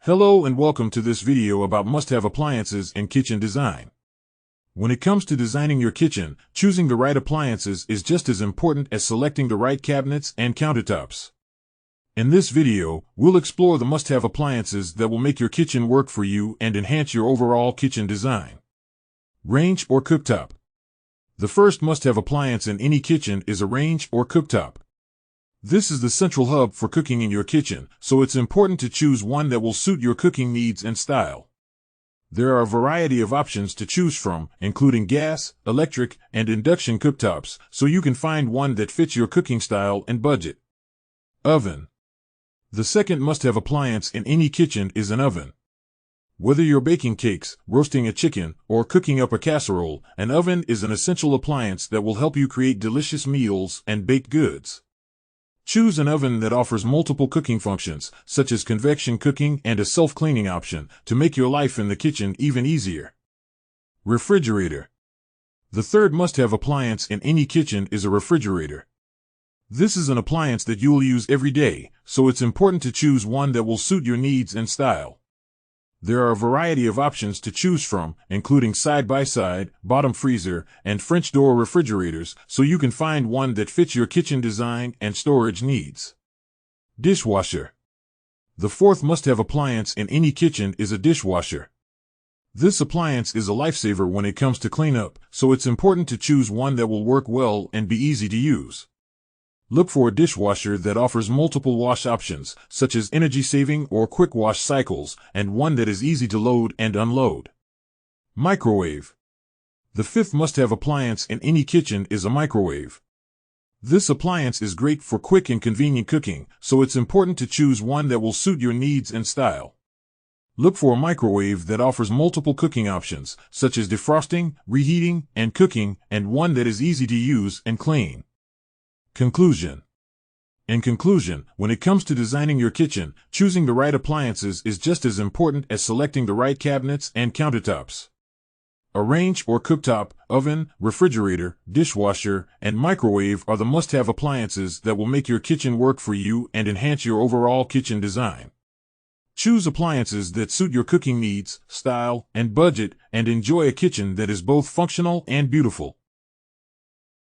Hello and welcome to this video about must-have appliances and kitchen design. When it comes to designing your kitchen, choosing the right appliances is just as important as selecting the right cabinets and countertops. In this video, we'll explore the must-have appliances that will make your kitchen work for you and enhance your overall kitchen design. Range or cooktop. The first must-have appliance in any kitchen is a range or cooktop. This is the central hub for cooking in your kitchen, so it's important to choose one that will suit your cooking needs and style. There are a variety of options to choose from, including gas, electric, and induction cooktops, so you can find one that fits your cooking style and budget. Oven. The second must-have appliance in any kitchen is an oven. Whether you're baking cakes, roasting a chicken, or cooking up a casserole, an oven is an essential appliance that will help you create delicious meals and baked goods. Choose an oven that offers multiple cooking functions, such as convection cooking and a self-cleaning option, to make your life in the kitchen even easier. Refrigerator. The third must-have appliance in any kitchen is a refrigerator. This is an appliance that you'll use every day, so it's important to choose one that will suit your needs and style. There are a variety of options to choose from, including side-by-side, bottom freezer, and French door refrigerators, so you can find one that fits your kitchen design and storage needs. Dishwasher. The fourth must-have appliance in any kitchen is a dishwasher. This appliance is a lifesaver when it comes to cleanup, so it's important to choose one that will work well and be easy to use. Look for a dishwasher that offers multiple wash options, such as energy-saving or quick wash cycles, and one that is easy to load and unload. Microwave. The fifth must-have appliance in any kitchen is a microwave. This appliance is great for quick and convenient cooking, so it's important to choose one that will suit your needs and style. Look for a microwave that offers multiple cooking options, such as defrosting, reheating, and cooking, and one that is easy to use and clean. Conclusion. In conclusion, when it comes to designing your kitchen, choosing the right appliances is just as important as selecting the right cabinets and countertops. A range or cooktop, oven, refrigerator, dishwasher, and microwave are the must-have appliances that will make your kitchen work for you and enhance your overall kitchen design. Choose appliances that suit your cooking needs, style, and budget, and enjoy a kitchen that is both functional and beautiful.